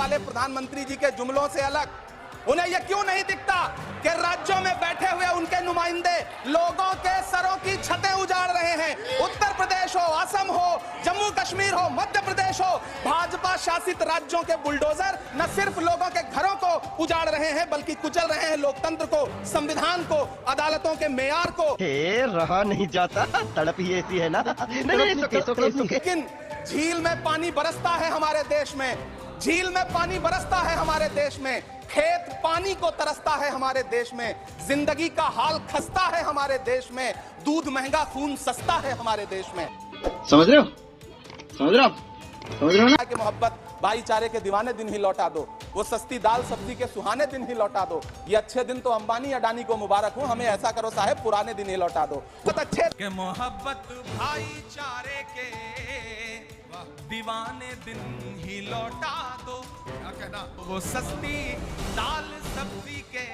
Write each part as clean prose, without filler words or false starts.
वाले प्रधानमंत्री जी के जुमलों से अलग उन्हें यह क्यों नहीं दिखता कि राज्यों में बैठे हुए उनके नुमाइंदे लोगों के सरों की छतें उजाड़ रहे हैं। उत्तर प्रदेश हो, असम हो, जम्मू कश्मीर हो, मध्य प्रदेश हो, भाजपा शासित राज्यों के बुलडोजर न सिर्फ लोगों के घरों को उजाड़ रहे हैं बल्कि कुचल रहे हैं लोकतंत्र को, संविधान को, अदालतों के मेयार को। रहा नहीं जाता, तड़प ही ऐसी है ना। लेकिन झील में पानी बरसता है हमारे देश में, झील में पानी बरसता है हमारे देश में, खेत पानी को तरसता है हमारे देश में, जिंदगी का हाल खस्ता है हमारे देश में, दूध महंगा खून सस्ता है हमारे देश में। समझ रहे हो? समझ रहे हो? समझ रहे हो ना? कि मोहब्बत भाईचारे के दीवाने दिन ही लौटा दो, वो सस्ती दाल सब्जी के सुहाने दिन ही लौटा दो। ये अच्छे दिन तो अंबानी अडानी को मुबारक हो, हमें ऐसा करो साहब पुराने दिन ही लौटा दो। बहुत अच्छे के मोहब्बत भाईचारे के दीवाने दिन ही लौटा दो। क्या कहना? वो सस्ती दाल सब्जी के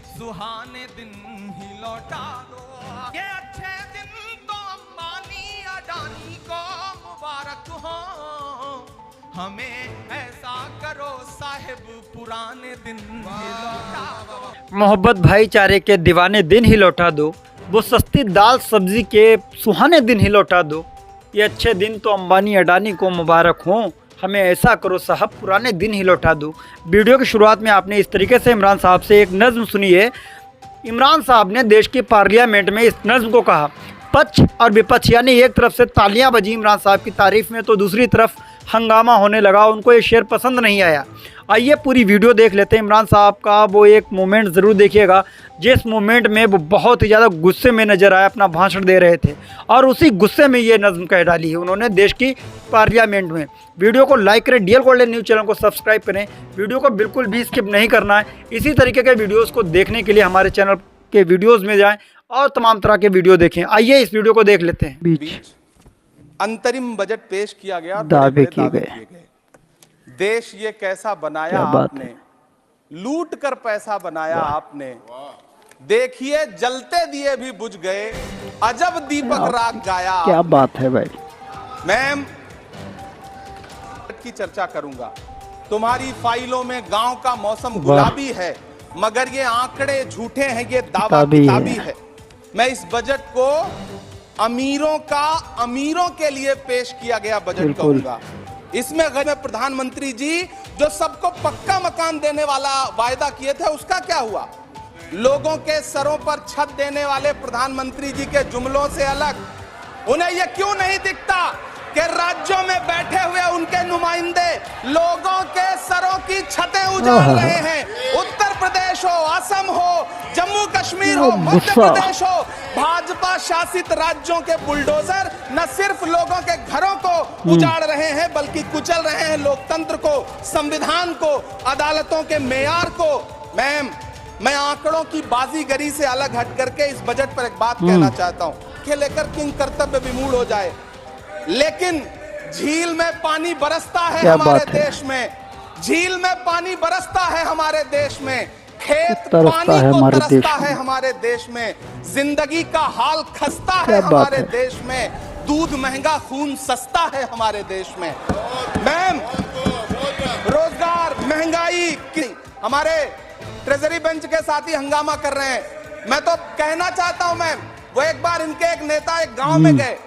सुहाने दिन ही लौटा दो। ये अच्छे दिन तो अंबानी अडानी को मुबारक हो, हमें ऐसा करो साहिब पुराने दिन ही लौटा दो। मोहब्बत भाईचारे के दीवाने दिन ही लौटा दो, वो सस्ती दाल सब्जी के सुहाने दिन ही लौटा दो। ये अच्छे दिन तो अंबानी अडानी को मुबारक हो, हमें ऐसा करो साहब पुराने दिन ही लौटा दो। वीडियो की शुरुआत में आपने इस तरीके से इमरान साहब से एक नज़्म सुनी है। इमरान साहब ने देश की पार्लियामेंट में इस नज़्म को कहा। पक्ष और विपक्ष यानी एक तरफ से तालियां बजी इमरान साहब की तारीफ़ में तो दूसरी तरफ हंगामा होने लगा, उनको ये शेर पसंद नहीं आया। आइए पूरी वीडियो देख लेते हैं। इमरान साहब का वो एक मोमेंट ज़रूर देखिएगा जिस मोमेंट में वो बहुत ही ज़्यादा गुस्से में नज़र आए, अपना भाषण दे रहे थे और उसी गुस्से में ये नज़्म कह डाली है उन्होंने देश की पार्लियामेंट में। वीडियो को लाइक करें, DL गोल्डन न्यूज़ चैनल को सब्सक्राइब करें, वीडियो को बिल्कुल भी स्किप नहीं करना है। इसी तरीके के वीडियोज़ को देखने के लिए हमारे चैनल के वीडियोज़ में जाएँ और तमाम तरह के वीडियो देखें। आइए इस वीडियो को देख लेते हैं। बीच अंतरिम बजट पेश किया गया, दावे किए गए। देश ये कैसा बनाया आपने, लूट कर पैसा बनाया आपने, देखिए जलते दिए भी बुझ गए, अजब दीपक राग गाया। क्या बात है भाई। मैम की चर्चा करूंगा। तुम्हारी फाइलों में गांव का मौसम गुलाबी है, मगर ये आंकड़े झूठे हैं, ये दावा किताबी है। मैं इस बजट को अमीरों के लिए पेश किया गया बजट कहूंगा। इसमें प्रधानमंत्री जी जो सबको पक्का मकान देने वाला वायदा किए थे उसका क्या हुआ? लोगों के सरों पर छत देने वाले प्रधानमंत्री जी के जुमलों से अलग उन्हें यह क्यों नहीं दिखता कि राज्यों में बैठे हुए उनके नुमाइंदे लोगों के सरों की छतें उजाड़ रहे हैं। उत्तर प्रदेश हो, असम हो, जम्मू कश्मीर हो, मध्य प्रदेश हो, भाजपा शासित राज्यों के बुलडोजर न सिर्फ लोगों के घरों को उजाड़ रहे हैं बल्कि कुचल रहे हैं लोकतंत्र को, संविधान को, अदालतों के मेयार को। मैम, मैं आंकड़ों की बाजीगरी से अलग हट करके इस बजट पर एक बात कहना चाहता हूं कि लेकर किंग कर्तव्य विमूढ़ हो जाए, लेकिन झील में पानी बरसता है हमारे देश में, झील में पानी बरसता है हमारे देश में, खेत पानी को तरसता है हमारे देश में, जिंदगी का हाल खस्ता है हमारे देश में, दूध महंगा खून सस्ता है हमारे देश में। मैम, रोजगार महंगाई की हमारे ट्रेजरी बेंच के साथी हंगामा कर रहे हैं। मैं तो कहना चाहता हूं मैम, वो एक बार इनके एक नेता एक गांव में गए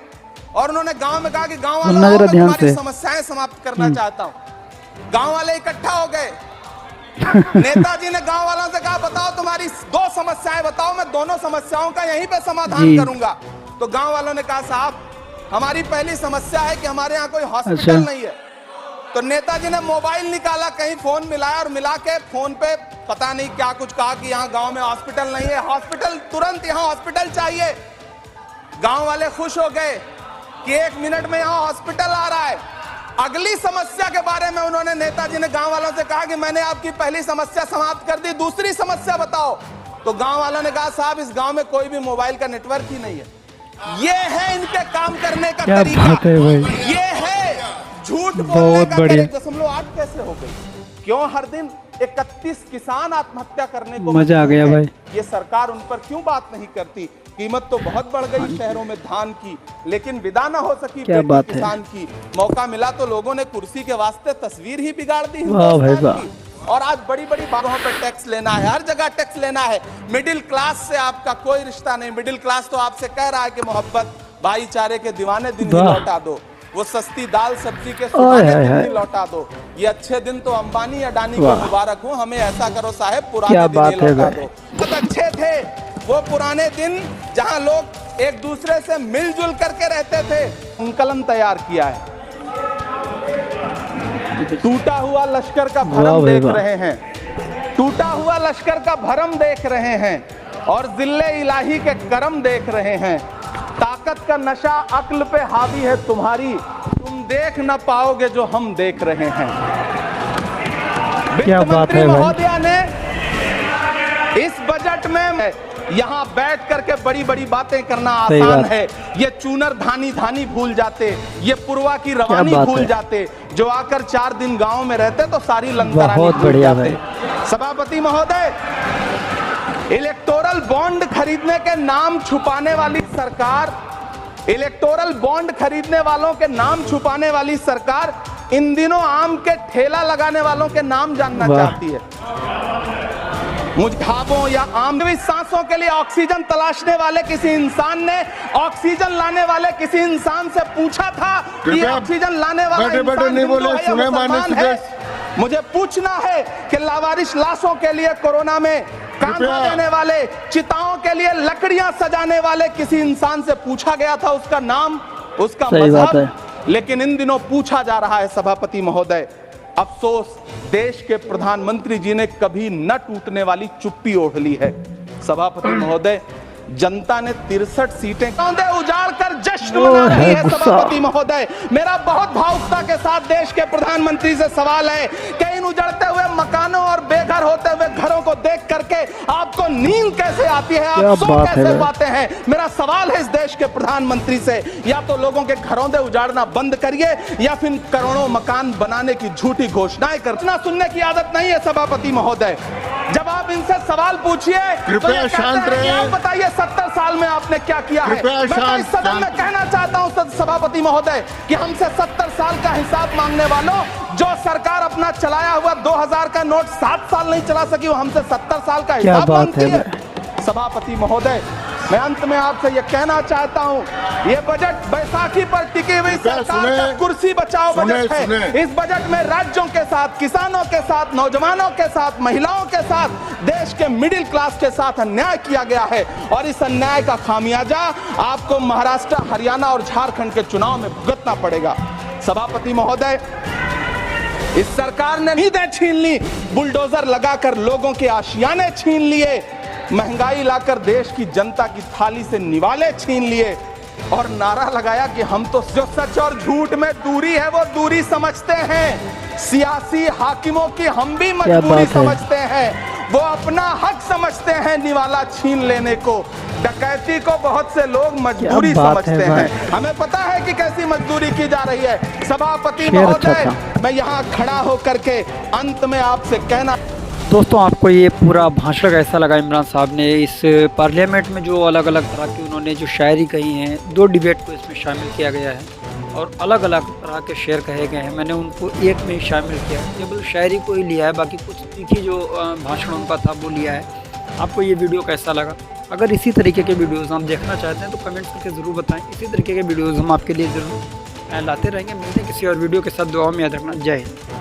और उन्होंने गांव में कहा कि गांव वालों मैं तुम्हारी समस्याएं समाप्त करना चाहता हूं। गांव वाले इकट्ठा हो गए। नेताजी ने गांव वालों से कहा बताओ तुम्हारी 2 समस्याएं बताओ, मैं दोनों समस्याओं का यहीं पे समाधान करूंगा। तो गांव वालों ने कहा साहब हमारी पहली समस्या है कि हमारे यहाँ कोई हॉस्पिटल नहीं है। तो नेताजी ने मोबाइल निकाला, कहीं फोन मिलाया और मिला के फोन पे पता नहीं क्या कुछ कहा कि यहाँ गांव में हॉस्पिटल नहीं है, हॉस्पिटल तुरंत यहाँ हॉस्पिटल चाहिए। गांव वाले खुश हो गए कि 1 मिनट में यहाँ हॉस्पिटल आ रहा है। अगली समस्या के बारे में उन्होंने नेताजी ने गांव वालों से कहा कि मैंने आपकी पहली समस्या समाप्त कर दी, दूसरी समस्या बताओ। तो गांव वालों ने कहा साहब इस गांव में कोई भी मोबाइल का नेटवर्क ही नहीं है। ये है इनके काम करने का तरीका, ये है झूठ बोलने का तरीका। 1.8 कैसे हो गई? क्यों हर दिन 31 किसान आत्महत्या करने को मजा आ गया भाई। ये सरकार उन पर क्यों बात नहीं करती? कीमत तो बहुत बढ़ गई शहरों में धान की, लेकिन विदा न हो सकी क्या बेटी बात है। किसान की। मौका मिला तो लोगों ने कुर्सी के वास्ते तस्वीर ही बिगाड़ दी वाह भाई हिंदुस्तान वाह। की। और आज बड़ी बड़ी बातों पर टैक्स लेना है, हर जगह टैक्स लेना है। मिडिल क्लास से आपका कोई रिश्ता नहीं। मिडिल क्लास तो आपसे कह रहा है कि मोहब्बत भाईचारे के दीवाने दिन ही वाह। लौटा दो, वो सस्ती दाल सब्जी के ओए सुहाने हाय दिन हाय। ही लौटा दो। ये अच्छे दिन तो अंबानी अडानी को वाह। मुबारक हो, हमें ऐसा करो साहब क्या पुराने दिन बात ही है लौटा भाई। दो। बहुत अच्छे थे वो पुराने दिन जहां लोग एक दूसरे से मिलजुल करके रहते थे। संकलन तैयार किया है, टूटा हुआ लश्कर का वाह भरम भाई देख वाह। रहे हैं, टूटा हुआ लश्कर का भरम देख रहे हैं और जिल्ले इलाही के करम देख रहे हैं। ताकत का नशा अक्ल पे हावी है तुम्हारी, तुम देख न पाओगे जो हम देख रहे हैं। क्या वित्त बात मंत्री है भाई। महोदया ने इस बजट में यहाँ बैठ करके बड़ी बड़ी बातें करना सही आसान बात। है। ये चूनर धानी धानी भूल जाते, ये पुरवा की रवानी बात भूल है। जाते, जो आकर 4 दिन गांव में रहते तो सारी लंगरानी बहुत भूल बढ़िया जाते। भाई। सभापति महोदय, इलेक्टोरल बॉन्ड खरीदने के नाम छुपाने वाली सरकार, इलेक्टोरल बॉन्ड खरीदने वालों के नाम छुपाने वाली सरकार इन दिनों आम के ठेला लगाने वालों के नाम जानना वाह। चाहती है। मुझाबों या आम सांसों के लिए ऑक्सीजन तलाशने वाले किसी इंसान ने ऑक्सीजन लाने वाले किसी इंसान से पूछा था कि कृपया ऑक्सीजन लाने वाला बैठे-बैठे इंसान नहीं हिंदू बोले, है या सुने माननीय मुसलमान है? सदस्य। मुझे पूछना है कि लावारिश लाशों के लिए कोरोना में कांधा कृपया। देने वाले, चिताओं के लिए लकड़ियां सजाने वाले किसी इंसान से पूछा गया था उसका नाम, उसका सही बात मजहब, है। लेकिन इन दिनों पूछा जा रहा है। सभापति महोदय, अफसोस देश के प्रधानमंत्री जी ने कभी न टूटने वाली चुप्पी ओढ़ ली है। सभापति महोदय, जनता ने 63 सीटें कौंधे उजाड़ कर जश्न मना रही है। गुस्सा। सभापति महोदय, मेरा बहुत भावुकता के साथ देश के प्रधानमंत्री से सवाल है कि इन उजड़ते हुए मकानों और बेघर होते हुए घरों को देख करके आपको नींद कैसे आती है, क्या आप सो बात है कैसे भाई। पाते हैं? मेरा सवाल है इस देश के प्रधानमंत्री से, या तो लोगों के घरों से उजाड़ना बंद करिए या फिर करोड़ों मकान बनाने की झूठी घोषणाएं करना सुनने की आदत नहीं है। सभापति महोदय, जब आप इनसे सवाल पूछिए तो कृपया ये कहते शांत हैं कि रहिए। आप बताइए 70 साल में आपने क्या किया है। कृपया मैं तो शांत- इस सदन में शांत- कहना चाहता हूं सभापति महोदय कि हमसे 70 साल का हिसाब मांगने वालों, जो सरकार अपना चलाया हुआ 2000 का नोट 7 साल नहीं चला सकी, वो हमसे 70 साल का क्या हिसाब बात मांगती है है। सभापति महोदय, मैं अंत में आपसे यह कहना चाहता हूं, ये बजट बैसाखी पर टिकी हुई कृपया सरकार सुने। का कुर्सी बचाओ बजट है। सुने। इस बजट में राज्यों के साथ, किसानों के साथ, नौजवानों के साथ, महिलाओं के साथ, देश के मिडिल क्लास के साथ अन्याय किया गया है और इस अन्याय का खामियाजा आपको महाराष्ट्र, हरियाणा और झारखंड के चुनाव में भुगतना पड़ेगा। सभापति महोदय, इस सरकार ने नींदें छीन ली, बुलडोजर लगाकर लोगों के आशियाने छीन लिए, महंगाई लाकर देश की जनता की थाली से निवाले छीन लिए और नारा लगाया कि हम तो जो सच और झूठ में दूरी है वो दूरी समझते हैं। सियासी हाकिमों की हम भी मजबूरी बात है। समझते हैं, वो अपना हक समझते हैं निवाला छीन लेने को। डकैती को बहुत से लोग मजदूरी क्या बात समझते है भाई। हैं। हमें पता है कि कैसी मजदूरी की जा रही है। सभापति शेर अच्छा महोदय, था। मैं यहाँ खड़ा होकर के अंत में आपसे कहना, दोस्तों, आपको ये पूरा भाषण कैसा लगा? इमरान साहब ने इस पार्लियामेंट में जो अलग अलग तरह की उन्होंने जो शायरी कही हैं, 2 डिबेट को इसमें शामिल किया गया है और अलग अलग तरह के शेर कहे गए हैं। मैंने उनको एक में ही शामिल किया है, केवल शायरी को ही लिया है, बाकी कुछ तीखी जो भाषण उनका था वो लिया है। आपको ये वीडियो कैसा लगा? अगर इसी तरीके के वीडियोज़ हम देखना चाहते हैं तो कमेंट्स करके ज़रूर बताएँ। इसी तरीके के वीडियोज़ हम आपके लिए ज़रूर लाते रहेंगे। मिलते हैं किसी और वीडियो के साथ। दुआ में याद रखना। जय हिंद।